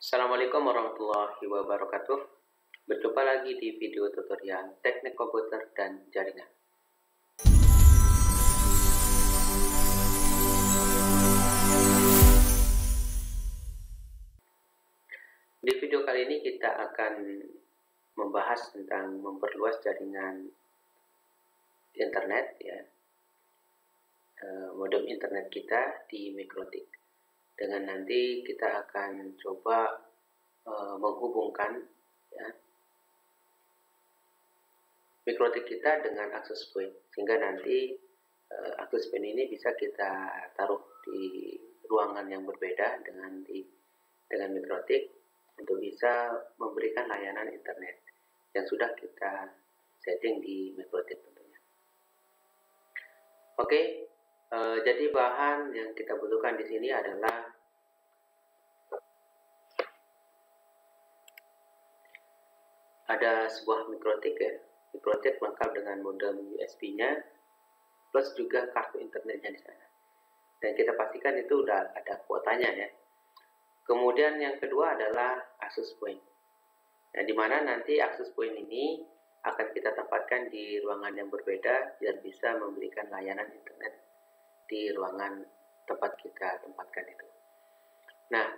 Assalamualaikum warahmatullahi wabarakatuh. Berjumpa lagi di video tutorial teknik komputer dan jaringan. Di video kali ini kita akan membahas tentang memperluas jaringan internet, ya, modem internet kita di Mikrotik. Dengan nanti kita akan coba menghubungkan, ya, Mikrotik kita dengan akses point, sehingga nanti akses point ini bisa kita taruh di ruangan yang berbeda dengan Mikrotik untuk bisa memberikan layanan internet yang sudah kita setting di Mikrotik tentunya. Oke, jadi bahan yang kita butuhkan di sini adalah ada sebuah Mikrotik, ya. Mikrotik lengkap dengan modem USB-nya plus juga kartu internetnya di sana. Dan kita pastikan itu udah ada kuotanya, ya. Kemudian yang kedua adalah akses point. Nah, di mana nanti akses point ini akan kita tempatkan di ruangan yang berbeda biar bisa memberikan layanan internet di ruangan tempat kita tempatkan itu. Nah,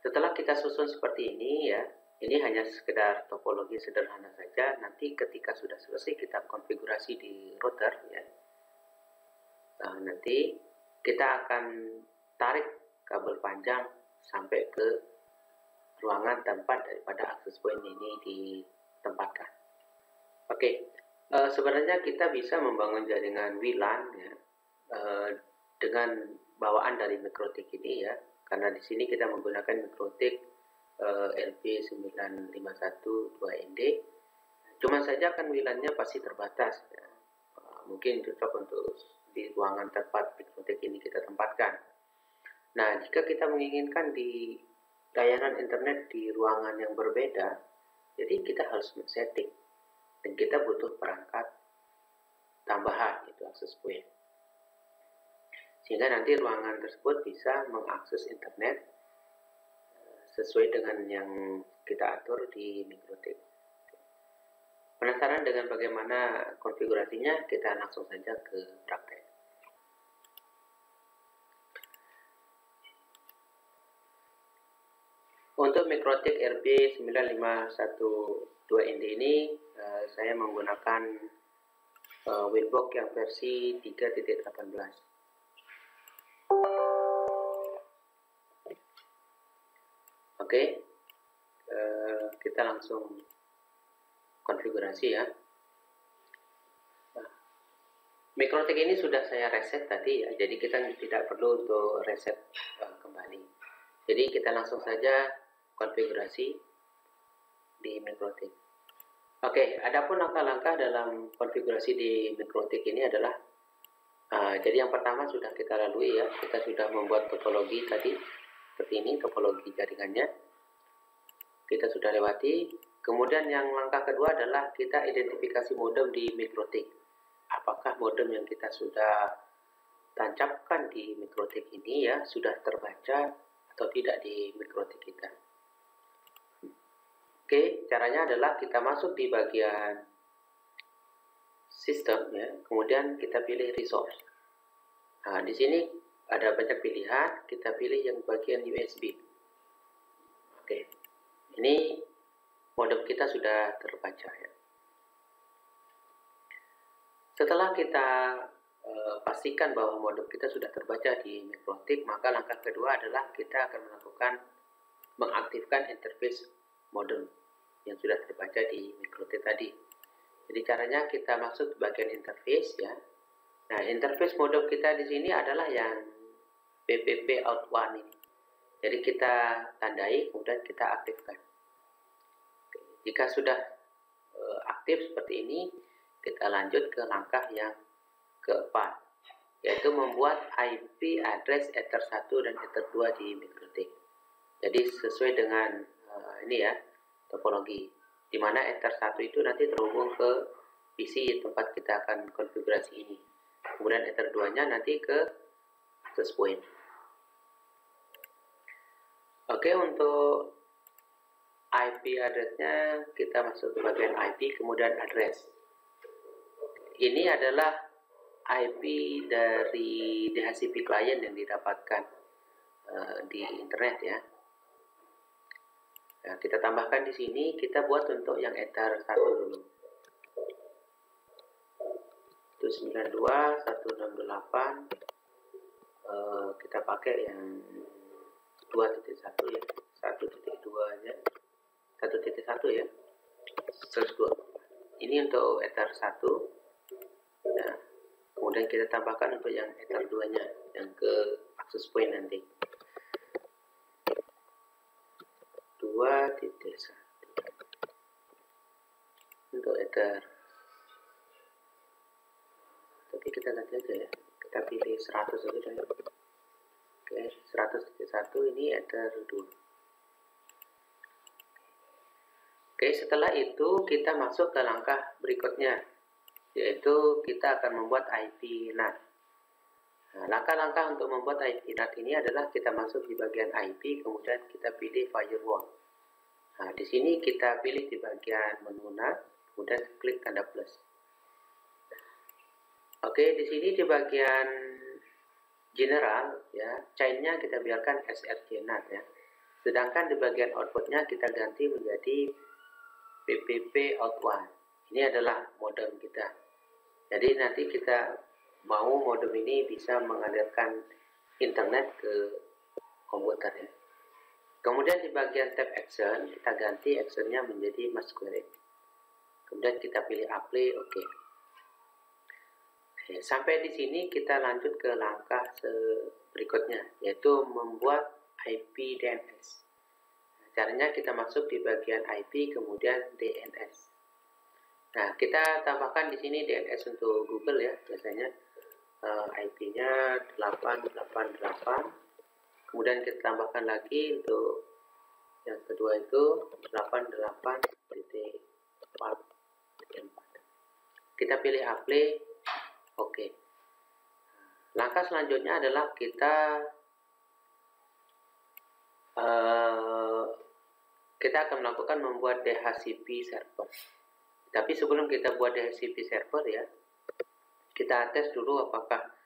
setelah kita susun seperti ini, ya, ini hanya sekedar topologi sederhana saja. Nanti ketika sudah selesai kita konfigurasi di router, ya. Nah, nanti kita akan tarik kabel panjang sampai ke ruangan tempat daripada akses point ini ditempatkan. Oke, sebenarnya kita bisa membangun jaringan WLAN, ya, dengan bawaan dari Mikrotik ini, ya, karena di sini kita menggunakan Mikrotik LB9512ND. Cuma saja kan WLAN-nya pasti terbatas, ya. Mungkin cocok untuk di ruangan tempat Mikrotik ini kita tempatkan. Nah, jika kita menginginkan di layanan internet di ruangan yang berbeda, jadi kita harus men-setting dan kita butuh perangkat tambahan, itu akses point, sehingga nanti ruangan tersebut bisa mengakses internet sesuai dengan yang kita atur di Mikrotik. Penasaran dengan bagaimana konfigurasinya? Kita langsung saja ke praktek. Untuk Mikrotik RB9512ND ini saya menggunakan Winbox yang versi 3.18. Oke, kita langsung konfigurasi, ya. Nah, Mikrotik ini sudah saya reset tadi, ya, jadi kita tidak perlu untuk reset kembali. Jadi kita langsung saja konfigurasi di Mikrotik. Oke, adapun langkah-langkah dalam konfigurasi di Mikrotik ini adalah jadi yang pertama sudah kita lalui, ya. Kita sudah membuat topologi tadi seperti ini, topologi jaringannya kita sudah lewati. Kemudian yang langkah kedua adalah kita identifikasi modem di Mikrotik. Apakah modem yang kita sudah tancapkan di Mikrotik ini, ya, sudah terbaca atau tidak di Mikrotik kita. Oke, caranya adalah kita masuk di bagian sistem, ya, kemudian kita pilih resource. Nah, di sini ada banyak pilihan, kita pilih yang bagian USB. Oke, ini modem kita sudah terbaca, ya. Setelah kita pastikan bahwa modem kita sudah terbaca di Mikrotik, maka langkah kedua adalah kita akan mengaktifkan interface modem yang sudah terbaca di Mikrotik tadi. Jadi caranya kita masuk ke bagian interface, ya. Nah, interface modem kita di sini adalah yang PPP out 1 ini. Jadi kita tandai, kemudian kita aktifkan. Oke, jika sudah aktif seperti ini, kita lanjut ke langkah yang keempat, yaitu membuat IP address Ether 1 dan Ether 2 di Mikrotik. Jadi sesuai dengan ini, ya, topologi, di mana Ether 1 itu nanti terhubung ke PC tempat kita akan konfigurasi ini. Kemudian Ether 2-nya nanti ke access point. Oke, untuk IP address-nya kita masuk ke bagian IP, kemudian address. Ini adalah IP dari DHCP client yang didapatkan di internet ya. Nah, kita tambahkan di sini, kita buat untuk yang Ether 1 dulu. Itu 92.168. Kita pakai yang 2.1 ya, 1.2 aja, 1.1 ya, 102. Ini untuk Ether 1. Nah, kemudian kita tambahkan untuk yang Ether 2 nya, yang ke access point nanti. 2.1 untuk Ether. Tapi kita ganti aja ya, kita pilih 100 aja ya. Oke, 100.1 ini Ether 2. Oke, setelah itu kita masuk ke langkah berikutnya, yaitu kita akan membuat IP NAT. Nah, langkah-langkah untuk membuat IP NAT ini adalah kita masuk di bagian IP, kemudian kita pilih firewall. Nah, di sini kita pilih di bagian menu NAT, kemudian klik tanda plus. Oke, di sini di bagian general ya, chainnya kita biarkan SRC NAT ya. Sedangkan di bagian outputnya kita ganti menjadi PPP out1. Ini adalah modem kita. Jadi nanti kita mau modem ini bisa mengalirkan internet ke komputer ya. Kemudian di bagian tab action kita ganti actionnya menjadi mass query. Kemudian kita pilih apply, oke. Sampai di sini kita lanjut ke langkah berikutnya, yaitu membuat IP DNS. Caranya kita masuk di bagian IP, kemudian DNS. Nah, kita tambahkan di sini DNS untuk Google ya, biasanya IP-nya 888. Kemudian kita tambahkan lagi untuk yang kedua itu 88.4.4. Kita pilih apply, oke. Langkah selanjutnya adalah kita akan melakukan membuat DHCP server. Tapi sebelum kita buat DHCP server ya, kita tes dulu apakah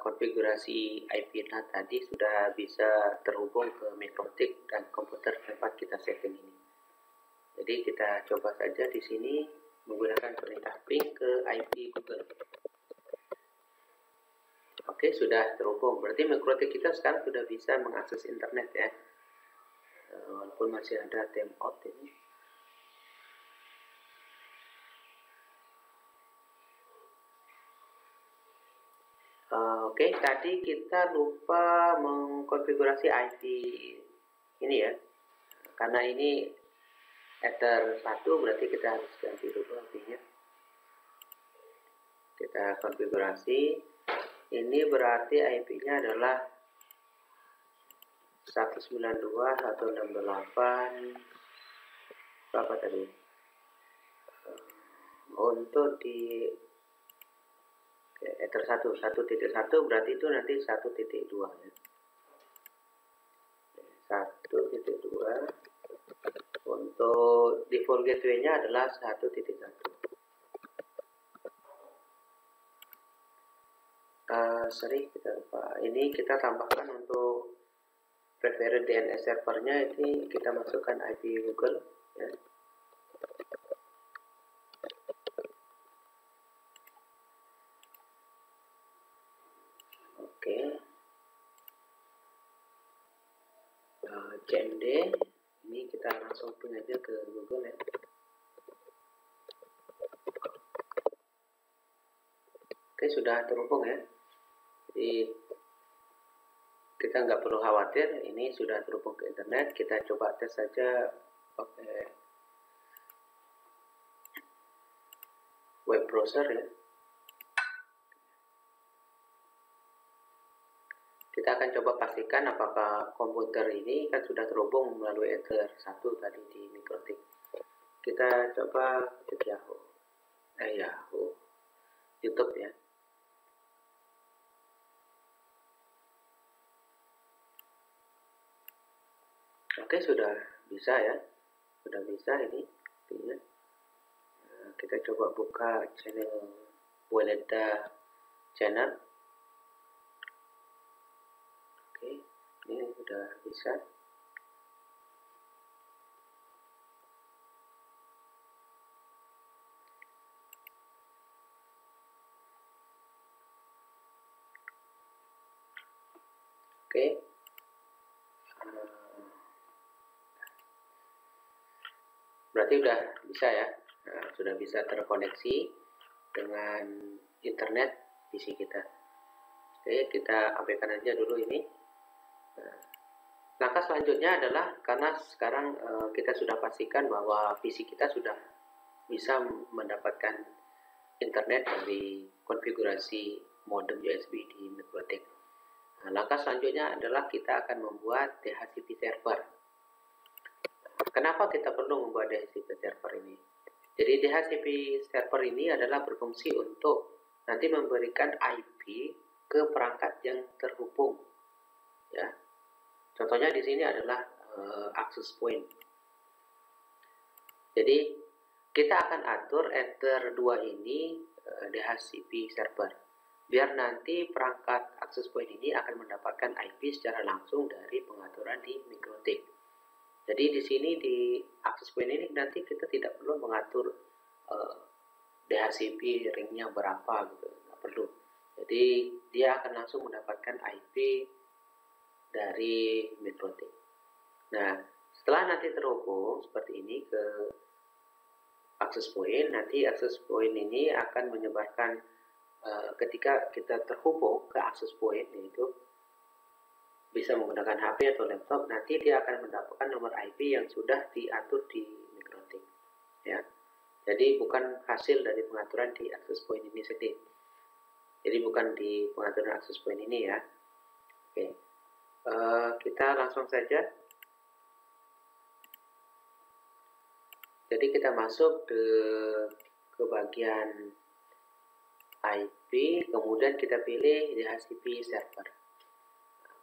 konfigurasi IP NAT tadi sudah bisa terhubung ke Mikrotik dan komputer tempat kita setting ini. Jadi kita coba saja di sini menggunakan perintah ping ke IP Google. Oke, sudah terhubung. Berarti Mikrotik kita sekarang sudah bisa mengakses internet ya. Walaupun masih ada timeout ini. Oke, tadi kita lupa mengkonfigurasi IP ini ya. Karena ini Ether 1, berarti kita harus ganti dulu IP-nya. Kita konfigurasi. Ini berarti IP-nya adalah 192.168 berapa tadi? Untuk di Ether 1.1 berarti itu nanti 1.2 ya. 1.2 untuk default gateway-nya adalah 1.1. Sorry, kita lupa. Ini kita tambahkan untuk preferred DNS servernya, ini kita masukkan IP Google ya. Oke. CMD ini kita langsung ping aja ke Google ya. Oke, sudah terhubung ya. Jadi kita nggak perlu khawatir, ini sudah terhubung ke internet. Kita coba tes saja pakai web browser ya. Kita akan coba pastikan apakah komputer ini kan sudah terhubung melalui Ether 1 tadi di Mikrotik. Kita coba cek Yahoo, YouTube ya. Oke, sudah bisa ya. sudah bisa ini. Kita coba buka channel Weleda channel. Oke, ini sudah bisa. Oke, berarti sudah bisa ya. Nah, sudah bisa terkoneksi dengan internet PC kita. Oke, kita abaikan aja dulu ini. Nah, langkah selanjutnya adalah karena sekarang kita sudah pastikan bahwa PC kita sudah bisa mendapatkan internet dari konfigurasi modem USB di MikroTik. Nah, langkah selanjutnya adalah kita akan membuat DHCP server. Kenapa kita perlu membuat DHCP server ini? Jadi DHCP server ini adalah berfungsi untuk nanti memberikan IP ke perangkat yang terhubung. Ya, contohnya di sini adalah access point. Jadi kita akan atur Ether 2 ini DHCP server, biar nanti perangkat access point ini akan mendapatkan IP secara langsung dari pengaturan di MikroTik. Jadi di sini di access point ini nanti kita tidak perlu mengatur DHCP ringnya berapa gitu, nggak perlu. Jadi dia akan langsung mendapatkan IP dari MikroTik. Nah, setelah nanti terhubung seperti ini ke access point, nanti access point ini akan menyebarkan ketika kita terhubung ke access point, yaitu bisa menggunakan HP atau laptop, nanti dia akan mendapatkan nomor IP yang sudah diatur di MikroTik. Ya, jadi bukan hasil dari pengaturan di access point ini sendiri. Jadi bukan di pengaturan access point ini ya. Oke, kita langsung saja. Jadi kita masuk ke bagian IP, kemudian kita pilih DHCP server.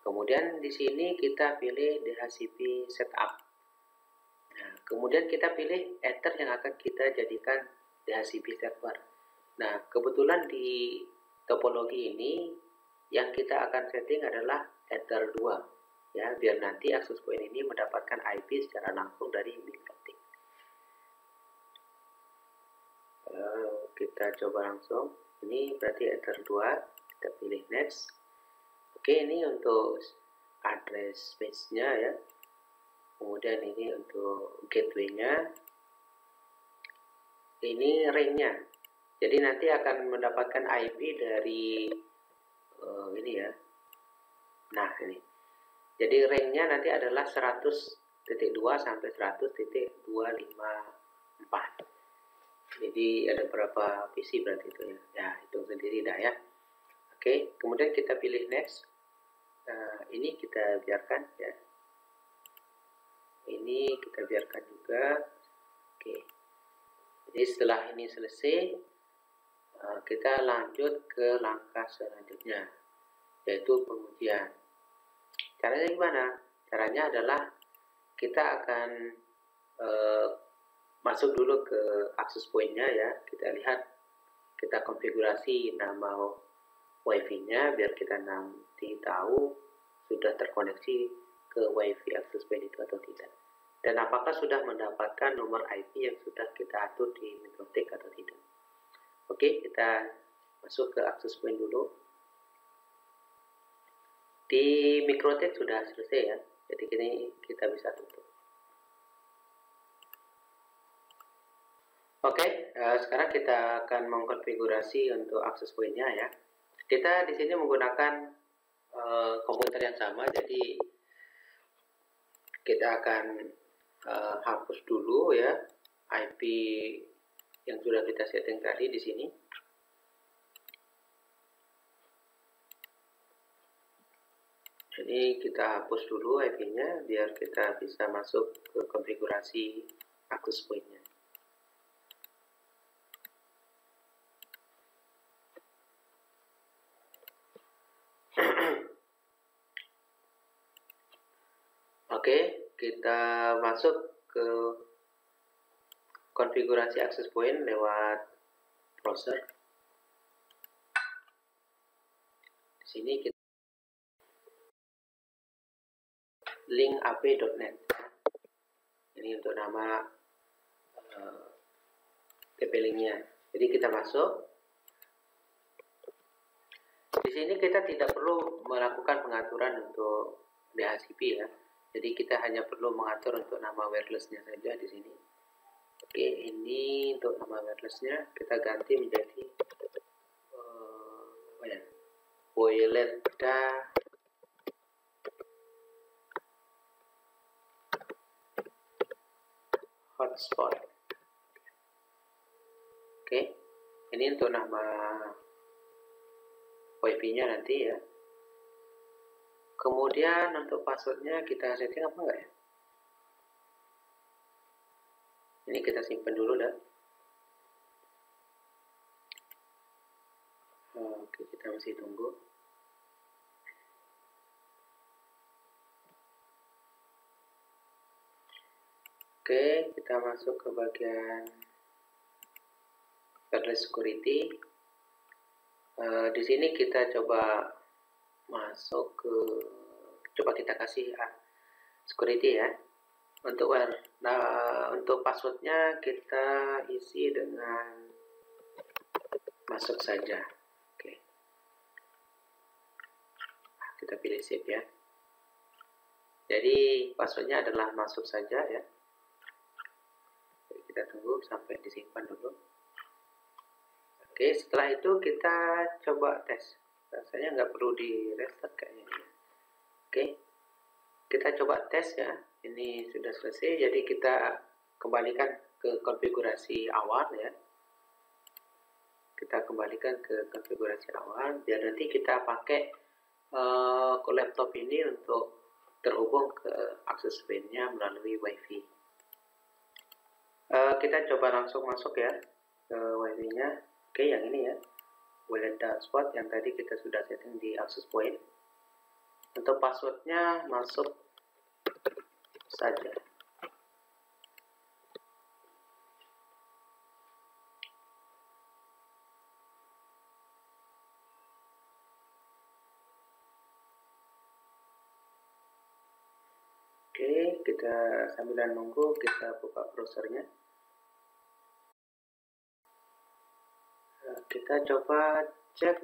Kemudian di sini kita pilih DHCP setup. Nah, kemudian kita pilih Ether yang akan kita jadikan DHCP server. Nah, kebetulan di topologi ini yang kita akan setting adalah Ether 2. Ya, biar nanti access point ini mendapatkan IP secara langsung dari MikroTik. Kita coba langsung. Ini berarti Ether 2. Kita pilih next. Oke, ini untuk address space-nya ya. Kemudian ini untuk gateway-nya. Ini ring-nya. Jadi nanti akan mendapatkan IP dari ini ya. Nah, ini. Jadi ring-nya nanti adalah 100.2 sampai 100.254. Jadi ada berapa PC berarti itu ya. Ya, hitung sendiri dah ya. Oke, kemudian kita pilih next. Ini kita biarkan ya. Ini kita biarkan juga. Oke. Jadi setelah ini selesai, kita lanjut ke langkah selanjutnya, yaitu pengujian. Caranya gimana? Caranya adalah kita akan masuk dulu ke access point-nya ya. Kita lihat, kita konfigurasi nama WiFi-nya biar kita nanti tahu sudah terkoneksi ke WiFi access point itu atau tidak, dan apakah sudah mendapatkan nomor IP yang sudah kita atur di MikroTik atau tidak. Oke, kita masuk ke access point dulu. Di MikroTik sudah selesai ya, jadi ini kita bisa tutup. Oke, sekarang kita akan mengkonfigurasi untuk access point-nya ya. Kita di sini menggunakan komputer yang sama, jadi kita akan hapus dulu ya IP yang sudah kita setting tadi di sini. Jadi kita hapus dulu IP-nya biar kita bisa masuk ke konfigurasi access point-nya. Oke, kita masuk ke konfigurasi access point lewat browser. Di sini kita link ap.net. Ini untuk nama TP-Linknya. Jadi kita masuk. Di sini kita tidak perlu melakukan pengaturan untuk DHCP ya. Jadi kita hanya perlu mengatur untuk nama wirelessnya saja di sini. Oke, ini untuk nama wirelessnya kita ganti menjadi Woyoleda hotspot. Oke, ini untuk nama WiFi-nya nanti ya. Kemudian untuk passwordnya kita setting apa enggak ya? Ini kita simpan dulu dah. Oke, kita masih tunggu. Oke, kita masuk ke bagian wireless security. Di sini kita coba masuk ke, coba kita kasih security ya. Untuk passwordnya kita isi dengan masuk saja. Oke, kita pilih save ya. Jadi passwordnya adalah masuk saja ya. Kita tunggu sampai disimpan dulu. Oke, setelah itu kita coba tes. Rasanya nggak perlu di restart kayaknya. Oke, kita coba tes ya. Ini sudah selesai, jadi kita kembalikan ke konfigurasi awal ya. Kita kembalikan ke konfigurasi awal, biar nanti kita pakai ke laptop ini untuk terhubung ke access point-nya melalui WiFi. Kita coba langsung masuk ya ke WiFi-nya. Oke, yang ini ya, Woyoleda hotspot yang tadi kita sudah setting di access point. Untuk passwordnya masuk saja. Oke, kita sambil nunggu kita buka browsernya. Kita coba cek.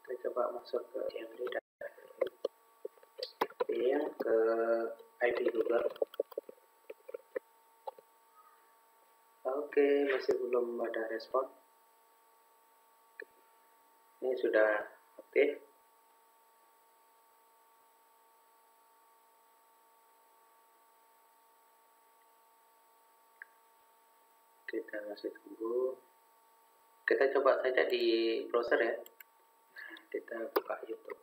Kita coba masuk ke cmd yang ke IP Google. Oke, masih belum ada respon. Ini sudah aktif. Kita masih tunggu. Kita coba saja di browser ya. Kita buka YouTube.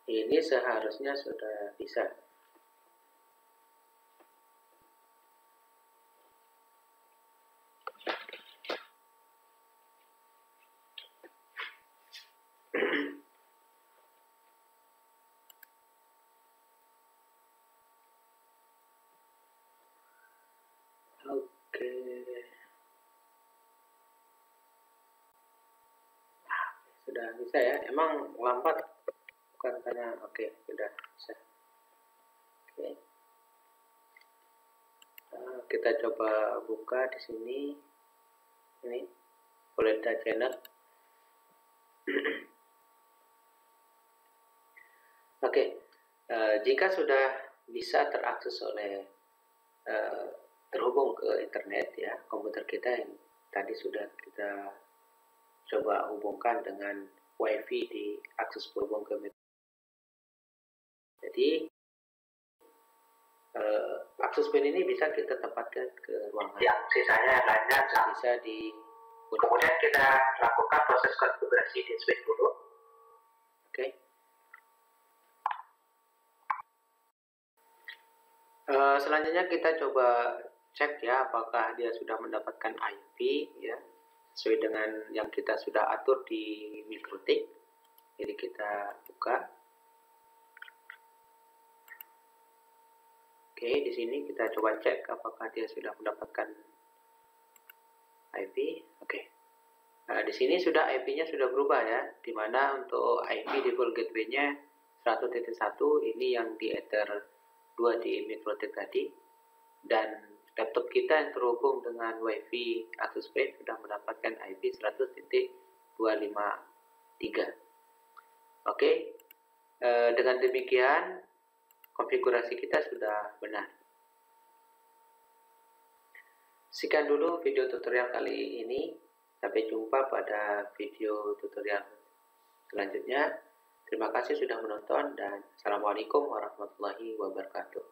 Ini seharusnya sudah bisa. Oke. Sudah bisa ya. Emang lambat bukan karena sudah bisa. Oke. Kita coba buka di sini. Ini Woyoleda channel. Oke. Jika sudah bisa terakses oleh terhubung ke internet ya, komputer kita yang tadi sudah kita coba hubungkan dengan WiFi di akses berhubung ke internet. Jadi akses point ini bisa kita tempatkan ke ruangan yang sisanya lainnya bisa di. Kemudian kita lakukan proses konfigurasi di switch dulu. Oke. Selanjutnya kita coba cek ya apakah dia sudah mendapatkan IP ya sesuai dengan yang kita sudah atur di MikroTik. Jadi kita buka. Oke, di sini kita coba cek apakah dia sudah mendapatkan IP. Oke. Nah, di sini sudah IP-nya sudah berubah ya, dimana untuk IP default gateway-nya 1.1 ini yang di Ether 2 di MikroTik tadi, dan laptop kita yang terhubung dengan WiFi Asus Wave sudah mendapatkan IP 100.253. Oke, dengan demikian konfigurasi kita sudah benar. Sekian dulu video tutorial kali ini. Sampai jumpa pada video tutorial selanjutnya. Terima kasih sudah menonton dan Assalamualaikum warahmatullahi wabarakatuh.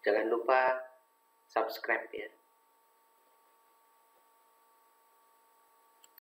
Jangan lupa subscribe ya.